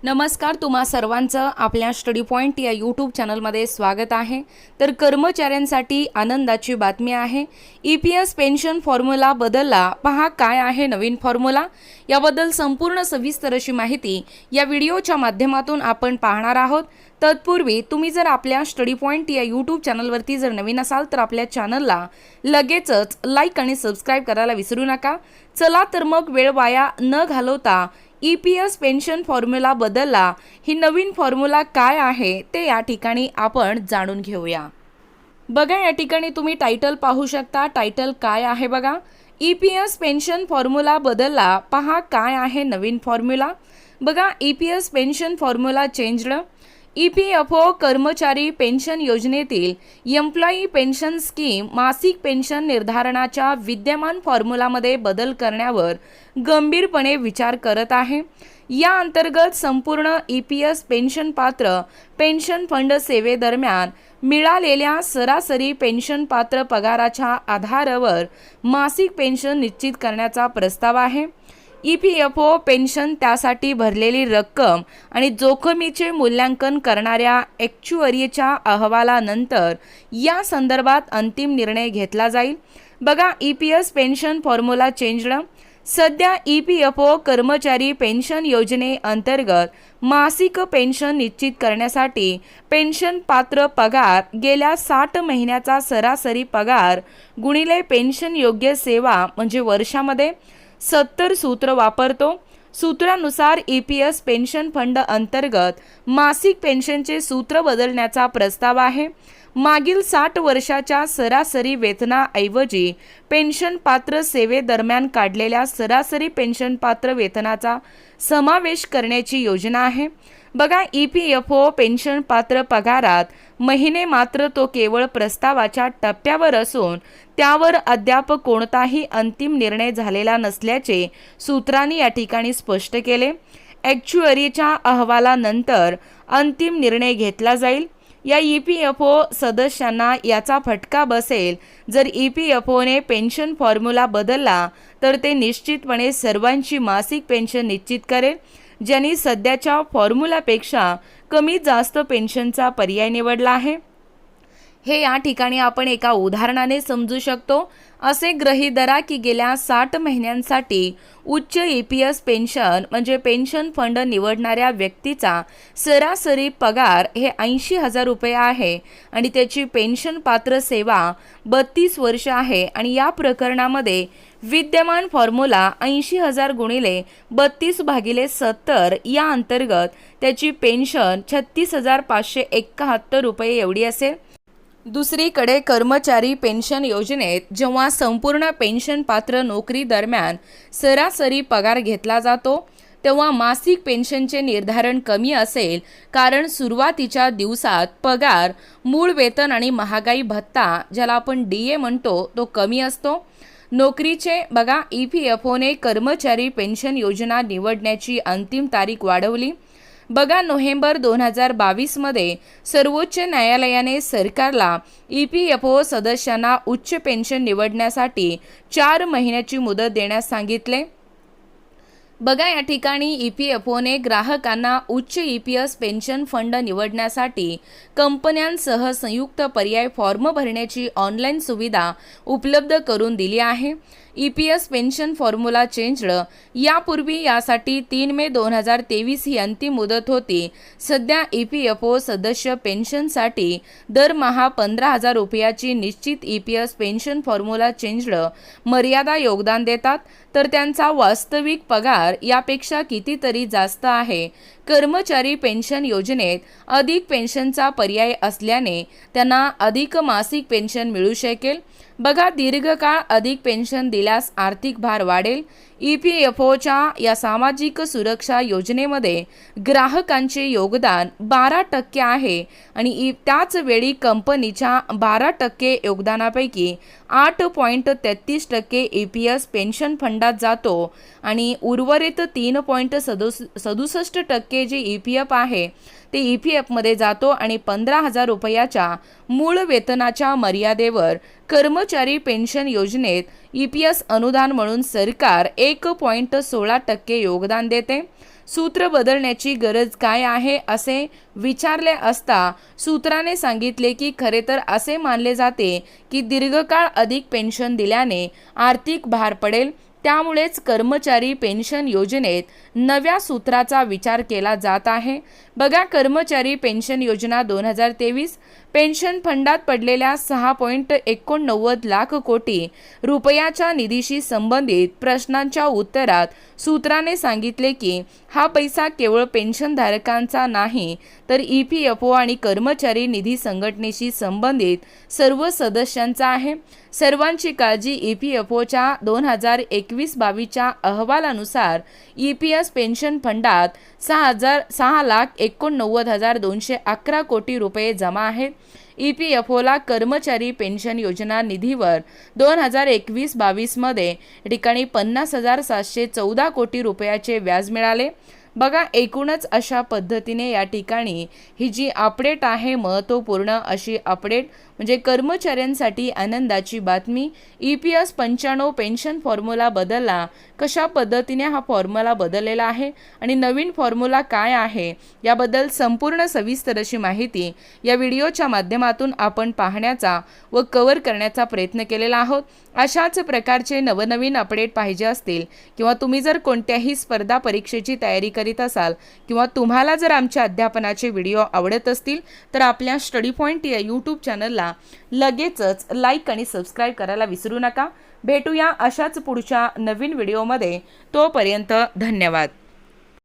नमस्कार, तुम्हा सर्वांचं आपल्या स्टडी पॉइंट या यूट्यूब चॅनलमध्ये स्वागत आहे। तर कर्मचाऱ्यांसाठी आनंदाची बातमी आहे। EPS पेन्शन फॉर्म्युला बदलला, पहा काय आहे नवीन फॉर्म्युला। याबद्दल संपूर्ण सविस्तर अशी माहिती या व्हिडिओच्या माध्यमातून आपण पाहणार आहोत। तत्पूर्वी तुम्ही जर आपल्या स्टडी पॉइंट या यूट्यूब चॅनलवरती जर नवीन असाल तर आपल्या चॅनलला लगेचच लाईक आणि सबस्क्राईब करायला विसरू नका। चला तर मग वेळ वाया न घालवता EPS पेन्शन फॉर्म्युला बदलला, ही नवीन फॉर्म्युला काय आहे ते या ठिकाणी आपण जाणून घेऊया। बघा, या ठिकाणी तुम्ही टायटल पाहू शकता। टायटल काय आहे बघा, EPS पेन्शन फॉर्म्युला बदलला, पहा काय आहे नवीन फॉर्म्युला। बघा, EPS pension formula changed. EPFO कर्मचारी पेन्शन योजनेतील एम्प्लॉई पेन्शन स्कीम मासिक पेन्शन निर्धारणाच्या विद्यमान फॉर्म्युलामध्ये बदल करण्यावर गंभीरपणे विचार करत आहे। या अंतर्गत संपूर्ण EPS पेन्शन पात्र पेन्शन फंड सेवेदरम्यान मिळालेल्या सरासरी पेन्शन पात्र पगाराच्या आधारावर मासिक पेन्शन निश्चित करण्याचा प्रस्ताव आहे। EPFO पेन्शन त्यासाठी भरलेली रक्कम आणि जोखमीचे मूल्यांकन करणाऱ्या ॲक्च्युअरीच्या अहवालानंतर या संदर्भात अंतिम निर्णय घेतला जाईल। बघा, EPS पेन्शन फॉर्म्युला चेंज्ड। सध्या EPFO कर्मचारी पेन्शन योजनेअंतर्गत मासिक पेन्शन निश्चित करण्यासाठी पेन्शन पात्र पगार गेल्या 60 महिन्याचा सरासरी पगार गुणिले पेन्शन योग्य सेवा म्हणजे वर्षामध्ये 70 सूत्र वापरतो। सूत्रानुसार EPS पेन्शन फंड अंतर्गत मासिक पेन्शनचे सूत्र बदलण्याचा प्रस्ताव आहे। मागील 60 वर्षाच्या सरासरी वेतनाऐवजी पेन्शन पात्र सेवेदरम्यान काढलेल्या सरासरी पेन्शन पात्र वेतनाचा समावेश करण्याची योजना आहे। बघा, EPFO पेन्शन पात्र पगारात महिने मात्र तो केवळ प्रस्तावाच्या टप्प्यावर असून त्यावर अद्याप कोणताही अंतिम निर्णय झालेला नसल्याचे सूत्रांनी या ठिकाणी स्पष्ट केले। ॲक्च्युअरीच्या अहवालानंतर अंतिम निर्णय घेतला जाईल। या EPFO सदस्यांना याचा फटका बसेल। जर EPFOने पेन्शन फॉर्म्युला बदलला तर ते निश्चितपणे सर्वांची मासिक पेन्शन निश्चित करेल ज्यांनी सध्याच्या फॉर्म्युलापेक्षा कमी जास्त पेन्शनचा पर्याय निवडला आहे। हे या ठिकाणी आपण एका उदाहरणाने समजू शकतो। असे गृहीत धरा की गेल्या 60 महिन्यांसाठी उच्च EPS पेन्शन म्हणजे पेन्शन फंड निवडणाऱ्या व्यक्तीचा सरासरी पगार हे 80,000 रुपये आहे आणि त्याची पेन्शन पात्र सेवा 32 वर्ष आहे आणि या प्रकरणामध्ये विद्यमान फॉर्म्युला 80,000 गुणिले 32 भागिले 70 या अंतर्गत त्याची पेन्शन 36,571 रुपये एवढी असेल। दुसरीकडे कर्मचारी पेन्शन योजनेत जेव्हा संपूर्ण पेन्शन पात्र नोकरी दरम्यान सरासरी पगार घेतला जातो तेव्हा मासिक पेन्शनचे निर्धारण कमी असेल, कारण सुरुवातीच्या दिवसात पगार, मूळ वेतन आणि महागाई भत्ता ज्याला आपण DA म्हणतो तो कमी असतो। नोकरीचे बघा, EPFOने कर्मचारी पेन्शन योजना निवडण्याची अंतिम तारीख वाढवली। बघा, नोव्हेंबर 2022 मध्ये सर्वोच्च न्यायालयाने सरकारला EPFO सदस्यांना उच्च पेन्शन निवडण्यासाठी 4 महिन्याची मुदत देण्यास सांगितले। बघा, या ठिकाणी EPFOने ग्राहकांना उच्च EPS पेन्शन फंड निवडण्यासाठी कंपन्यांसह संयुक्त पर्याय फॉर्म भरण्याची ऑनलाईन सुविधा उपलब्ध करून दिली आहे। EPS pension formula changed. यापूर्वी यासाठी 3 मे 2023 ही अंतिम मुदत होती। सध्या EPFO सदस्य पेन्शनसाठी दरमहा 15,000 रुपयाची निश्चित EPS पेन्शन फॉर्म्युला चेंज्ड मर्यादा योगदान देतात, तर त्यांचा वास्तविक पगार यापेक्षा कितीतरी जास्त आहे। कर्मचारी पेन्शन योजनेत अधिक पेन्शनचा पर्याय असल्याने त्यांना अधिक मासिक पेन्शन मिळू शकेल। बघा, दीर्घकाळ अधिक पेन्शन दिल्यास आर्थिक भार वाढेल। EPFOच्या या सामाजिक सुरक्षा योजनेमध्ये ग्राहकांचे योगदान 12% आहे आणि त्याच वेळी कंपनीच्या 12% योगदानापैकी 8.33% EPS पेन्शन फंडात जातो आणि उर्वरित 3.67% जे EPF आहे ते EPFमध्ये जातो आणि 15,000 रुपयाच्या मूळ वेतनाच्या मर्यादेवर कर्मचारी पेन्शन योजनेत EPS अनुदान म्हणून सरकार 1.16% योगदान देते। सूत्र बदलण्याची गरज काय आहे असे विचारले असता सूत्राने सांगितले की खरे तर असे मानले जाते की दीर्घकाळ अधिक पेन्शन दिल्याने आर्थिक भार पडेल, त्यामुळेच कर्मचारी पेन्शन योजनेत नव्या सूत्राचा विचार केला जात आहे। बघा, कर्मचारी पेन्शन योजना 2023 पेन्शन फंडात पडलेल्या 6.89 लाख कोटी रुपयाच्या निधीशी संबंधित प्रश्नांच्या उत्तरात सूत्राने सांगितले की हा पैसा केवळ पेन्शनधारकांचा नाही तर EPFO आणि कर्मचारी निधी संघटनेशी संबंधित सर्व सदस्यांचा आहे। सर्वांची काळजी EPFOच्या 2021-22च्या अहवालानुसार EPS पेन्शन फंडात 6,89,211 कोटी रुपये जमा आहेत। EPFOला कर्मचारी पेन्शन योजना निधीवर 2021-22 मध्ये ठिकाणी 50,714 कोटी रुपयाचे व्याज मिळाले। बघा, एकूणच अशा पद्धतीने या ठिकाणी ही जी अपडेट आहे, महत्त्वपूर्ण अशी अपडेट म्हणजे कर्मचाऱ्यांसाठी आनंदाची बातमी। EPS 95 पेन्शन फॉर्म्युला बदलला, कशा पद्धतीने हा फॉर्म्युला बदललेला आहे आणि नवीन फॉर्म्युला काय आहे याबद्दल संपूर्ण सविस्तर अशी माहिती या व्हिडिओच्या माध्यमातून आपण पाहण्याचा व कव्हर करण्याचा प्रयत्न केलेला आहोत। अशाच प्रकारचे नवनवीन अपडेट पाहिजे असतील किंवा तुम्ही जर कोणत्याही स्पर्धा परीक्षेची तयारी करीत असाल किंवा तुम्हाला जर आमच्या अध्यापनाचे व्हिडिओ आवडत असतील तर आपल्या स्टडी पॉइंट या यूट्यूब चॅनलला लगेचच लाईक आणि सबस्क्राईब करायला विसरू नका। भेटूया अशाच पुढच्या नवीन व्हिडिओमध्ये, तोपर्यंत धन्यवाद।